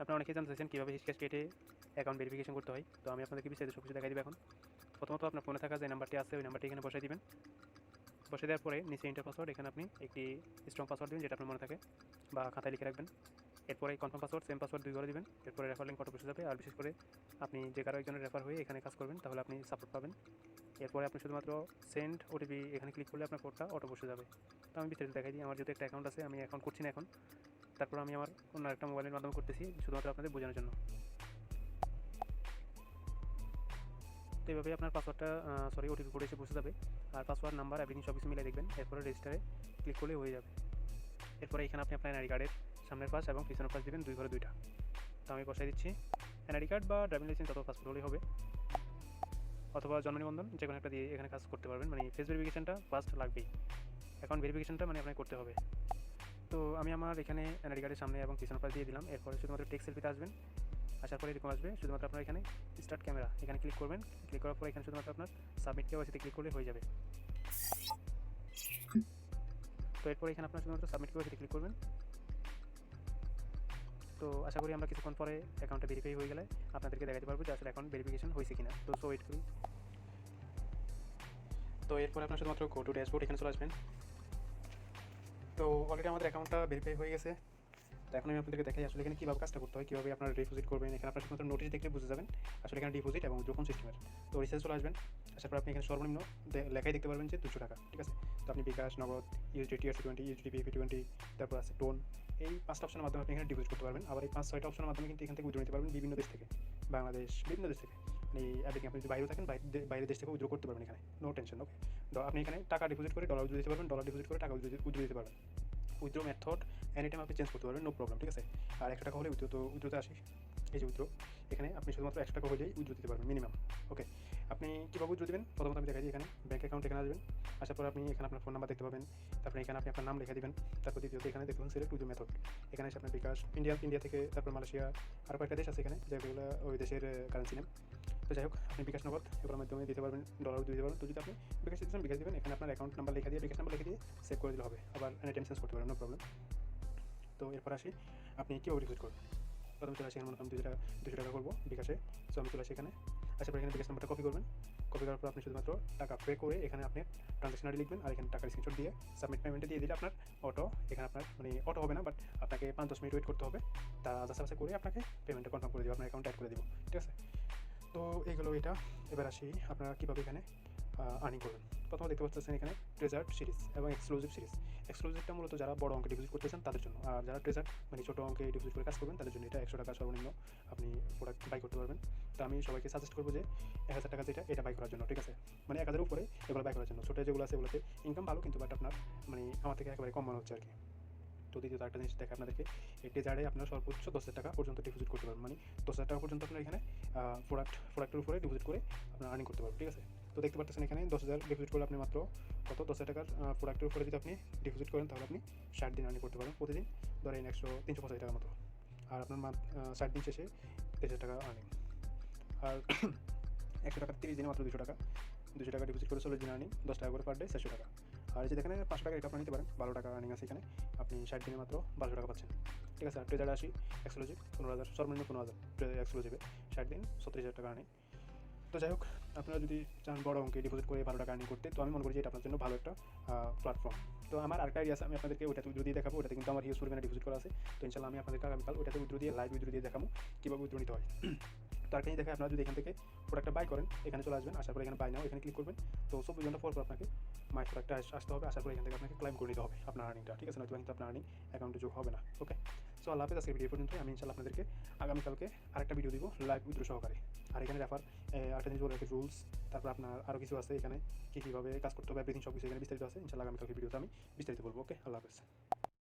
আপনারা অনেকেই জানতে চাইছেন কীভাবে হিসকেস কেটে অ্যাকাউন্ট ভেরিফিকেশন করতে হয়। তো আমি আপনাদেরকে বিস্তারিত সব কিছু দেখাই দিব এখন। প্রথমত আপনার ফোনে থাকা যে নাম্বারটি আছে ওই নাম্বারটি এখানে বসাই দিবেন। বসে দেওয়ার পরে নিচে এন্টার পাসওয়ার্ড, এখানে আপনি একটি স্ট্রং পাসওয়ার্ড দিবেন যেটা আপনার মনে থাকে বা খাতায় লিখে রাখবেন। এরপরে কনফার্ম পাসওয়ার্ড, সেম পাসওয়ার্ড 2 করে দিবেন। এরপরে রেফার লিঙ্ক অটো বসে যাবে। আর বিশেষ করে আপনি যে কারো একজনের রেফার হয়ে এখানে কাজ করবেন তাহলে আপনি সাপোর্ট পাবেন। এরপরে আপনি শুধুমাত্র সেন্ড ওটিপি এখানে ক্লিক করলে আপনার কোডটা অটো বসে যাবে। তো আমি বিস্তারিত দেখাই দিই। আমার যেহেতু একটা অ্যাকাউন্ট আছে, আমি অ্যাকাউন্ট করছি না এখন, তারপর আমি আমার অন্য একটা মোবাইলের মাধ্যমে করতেছি শুধুমাত্র আপনাদের বোঝানোর জন্য। তো এইভাবে আপনার পাসওয়ার্ডটা ওটিপি কোড এসে বসে যাবে। আর পাসওয়ার্ড নাম্বার এভরিথিং সব কিছু মিলে দেখবেন। এরপরে রেজিস্টারে ক্লিক করলে হয়ে যাবে। এরপরে এখানে আপনি আপনার এনআইডি কার্ডের সামনের পাশ এবং পিছনের পাশ দিবেন 2 ঘরে 2টা। তো আমি বসাই দিচ্ছি। এনআইডি কার্ড বা ড্রাইভিং লাইসেন্স অথবা পাসপোর্ট হলেই হবে, অথবা জন্ম নিবন্ধন, যে কোনো একটা দিয়ে এখানে কাজ করতে পারবেন। মানে ফেস ভেরিফিকেশনটা ফার্স্ট লাগবেই, অ্যাকাউন্ট ভেরিফিকেশনটা মানে আপনাকে করতে হবে। তো আমি আমার এখানে এনআইডি কার্ডের সামনে এবং পিছনের পাশ দিয়ে দিলাম। এরপরে শুধুমাত্র টেক্সট সেলফিতে আসবেন। আসার পরে এরকম আসবে, শুধুমাত্র আপনার এখানে স্টার্ট ক্যামেরা এখানে ক্লিক করবেন। ক্লিক করার পরে এখানে শুধুমাত্র আপনার সাবমিট কেওয়াইসিতে ক্লিক করলে হয়ে যাবে। তো এরপরে এখানে আপনার শুধুমাত্র সাবমিট কেওয়াইসিতে ক্লিক করবেন। তো আশা করি আমরা কিছুক্ষণ পরে অ্যাকাউন্টটা ভেরিফাই হয়ে গেলে আপনাদেরকে দেখাতে পারবো যে আসলে অ্যাকাউন্ট ভেরিফিকেশন হয়েছে কিনা। তো ওয়েট করি। তো এরপরে আপনার শুধুমাত্র গো টু ড্যাশবোর্ড এখানে চলে আসবেন। তো অলরেডি আমাদের অ্যাকাউন্টটা ভেরিফাই হয়ে গেছে। তো এখন আমি আপনাদেরকে দেখাই আসলে এখানে কীভাবে কাজটা করতে হয়, কীভাবে আপনারা ডিপোজিট করবেন। এখানে আপনার শুধুমাত্র নোটিশ দেখলে বুঝে যাবেন আসলে এখানে ডিপোজিট এবং উইথড্র কোন সিস্টেমের। তো রিচার্জ চলে আসবেন। আসার পর আপনি এখানে সর্বনিম্ন লেখাই দেখতে পারবেন যে 200 টাকা, ঠিক আছে। তো আপনি বিকাশ, নগদ, ইউএসডি TRC20, ইউএসডি PFP20, তারপর আছে টোন, এই 5টা অপশনের মাধ্যমে আপনি এখানে ডিপোজিট করতে পারবেন। আবার এই 5-6টা অপশনের মাধ্যমে কিন্তু এখান থেকে উইথড্র নিতে পারবেন বিভিন্ন দেশ থেকে, বাংলাদেশ, বিভিন্ন দেশ থেকে। মানে এভরিথিং আপনি যদি বাইরে থাকেন বাইরের দেশ থেকে উইথড্র করতে পারবেন এখানে, নো টেনশন। ওকে, তো আপনি এখানে টাকা ডিপোজিট করে ডলার উইথড্র দিতে পারবেন, ডলার ডিপোজিট করে টাকা উইথড্র দিতে পারবেন। উইথড্র মেথড এনি টাইম আপনি চেঞ্জ করতে পারবেন, নো প্রবলেম, ঠিক আছে। আর 100 টাকা হলে উইথড্রতে আসি। এই যে উইথড্র, এখানে আপনি শুধুমাত্র 100 টাকা হলেই উইথড্র দিতে পারবেন মিনিমাম। ওকে, আপনি কীভাবে উইথড্র দেবেন প্রথমত আমি দেখাই দিই। এখানে ব্যাঙ্ক অ্যাকাউন্ট এখানে আসবেন। আসার পর আপনি এখানে আপনার ফোন নাম্বার দেখতে পাবেন। তারপরে এখানে আপনি আপনার নাম লিখে দিবেন। তারপর দ্বিতীয়ত এখানে দেখুন সিলেক্ট উইথড্র মেথড। এখানে এসে আপনার বিকাশ, ইন্ডিয়া থেকে, তারপর মালয়েশিয়া, আরও কয়েকটা দেশ আছে এখানে যেগুলো ওই দেশের কারেন্সি নেম। তো যাই হোক, আপনি বিকাশ, নগদ এগুলোর মাধ্যমে দিতে পারবেন, ডলার দিতে পারবেন। তো যদি আপনি বিকাশ দিচ্ছেন বিকাশ দেবেন, এখানে আপনার অ্যাকাউন্ট নাম্বার লিখে দিয়ে বিকাশ নাম্বার লিখে দিয়ে সেভ করে দিলে হবে। আবার এনি টাইম চেঞ্জ করতে পারবেন, নো প্রবলেম। তো এরপর আসি আপনি কীভাবে ডিপোজিট করবেন। প্রথমে চলে আসি, মনে করেন 200 টাকা করবো বিকাশে। সো আমি চলে আসি এখানে। আসার পর এখানে বিকাশ নাম্বারটা কপি করবেন। কপি করার পর আপনি শুধুমাত্র টাকা পে করে এখানে আপনি ট্রানজাকশন আইডি লিখবেন। আর এখানে টাকার স্ক্রিনশট দিয়ে সাবমিট পেমেন্টে দিয়ে দিলে আপনার অটো, এখানে আপনার মানে অটো হবে না, বাট আপনাকে 5-10 মিনিট ওয়েট করতে হবে। তার আশাপাশে করে আপনাকে পেমেন্টটা কনফার্ম করে দেবো, আপনার অ্যাকাউন্ট অ্যাড করে দেবো, ঠিক আছে। তো এইগুলো এটা। এবার আসি আপনারা কীভাবে এখানে আর্নিং করবেন। প্রথমে দেখতে পাচ্ছেন এখানে ট্রেজার্ড সিরিজ এবং এক্সক্লুসিভ সিরিজ। এক্সক্লুসিভটা মূলত যারা বড় অঙ্কে ডিপোজিট করতে চান তাদের জন্য, আর যারা ট্রেজার্ড মানে ছোটো অঙ্কে ডিপোজিট করে কাজ করবেন তাদের জন্য এটা 100 টাকা সর্বনিম্ন আপনি প্রোডাক্ট বাই করতে পারবেন। তো আমি সবাইকে সাজেস্ট করবো যে 1000 টাকা যেটা এটা বাই করার জন্য, ঠিক আছে। মানে 1000-এর উপরে এগুলো বাই করার জন্য। ছোটো যেগুলো আছে এগুলোতে ইনকাম ভালো, কিন্তু বাট আপনার মানে আমার থেকে একেবারে কম মনে হচ্ছে আর কি। তো দ্বিতীয়ত একটা জিনিস দেখে আপনাদেরকে, এই ট্রেজার্ডে আপনার সর্বোচ্চ 10,000 টাকা পর্যন্ত ডিপোজিট করতে পারবেন। মানে 10,000 টাকা পর্যন্ত আপনার এখানে প্রোডাক্টের উপরে ডিপোজিট করে আপনার আর্নিং করতে পারবেন, ঠিক আছে। তো দেখতে পাচ্ছেন এখানে 10,000 ডিপোজিট করলে আপনি মাত্র কত 10,000 টাকার প্রোডাক্টের উপরে যদি আপনি ডিপোজিট করেন তাহলে আপনি 60 দিন আর্নিং করতে পারেন প্রতিদিন, ধরেন 385 টাকা মতো। আর আপনার 60 দিন শেষে 23,000 টাকা আর্নিং। আর 100 টাকা 30 দিনে মাত্র 200 টাকা ডিপোজিট করে 40 দিন আর্নিং, 10 টাকা করে পার ডে 400 টাকা। আর এই যে দেখেন 500 টাকা এটা আপনি নিতে পারেন, 12 টাকা আর্নিং আছে এখানে। আপনি 60 দিনে মাত্র 1200 টাকা পাচ্ছেন, ঠিক আছে। আর ট্রেজার্ডে আসি, এক্সক্লুসিভ 15,000, সর্বনিম্ন 15,000 এক্সক্লুসিভে 60 দিন 37,000 টাকা আর্নিং। তো যাই হোক, আপনারা যদি চান বড় অঙ্কে ডিপোজিট করে 12 টাকা আর্নিং করতে, তো আমি মনে করি যে এটা আপনার জন্য ভালো একটা প্ল্যাটফর্ম। তো আমার আরেকটা আইডিয়া আছে, আমি আপনাদেরকে ওইটাতে উইথড্র দিয়ে দেখাবো। ওটাতে কিন্তু আমার হিউজ পরিমাণে ডিপোজিট করা আছে। তো ইনশাল্লাহ আমি আপনাদেরকে আগামীকাল ওইটাতে উইথড্র দিয়ে লাইভ উইথড্র দিয়ে দেখাবো কীভাবে উইথড্র নিতে হয়। তো আরেকটা দেখে আপনারা যদি এখান থেকে প্রোডাক্টটা বাই করেন, এখানে চলে আসবেন। আসার পরে এখানে বাই নাও এখানে ক্লিক করবেন। তো 24 ঘন্টা পর আপনাকে মাই প্রোডাক্টটা আসতে হবে। আসার পরে এখান থেকে আপনাকে ক্লাইম করে নিতে হবে আপনার আর্নিংটা, ঠিক আছে। নয়তো কিন্তু আপনার আর্নিং অ্যাকাউন্টে যোগ হবে না। ওকে, সো আল্লাহ হাফেজ। আজকের ভিডিও পর্যন্ত। আমি ইনশাল্লাহ আপনাদেরকে আগামীকালকে আরেকটা ভিডিও দিব লাইভ উইথড্র সহকারে। আর এখানে রেফার আরেকটা জিনিস বলে রাখি, রুলস, তারপর আপনার আরও কিছু আছে এখানে কীভাবে কাজ করতে হবে, এভরিথিং সব কিছু এখানে বিস্তারিত আছে। ইনশাল্লাহ আগামীকালকে ভিডিওতে আমি বিস্তারিত বলবো। ওকে, আল্লাহ হাফেজ।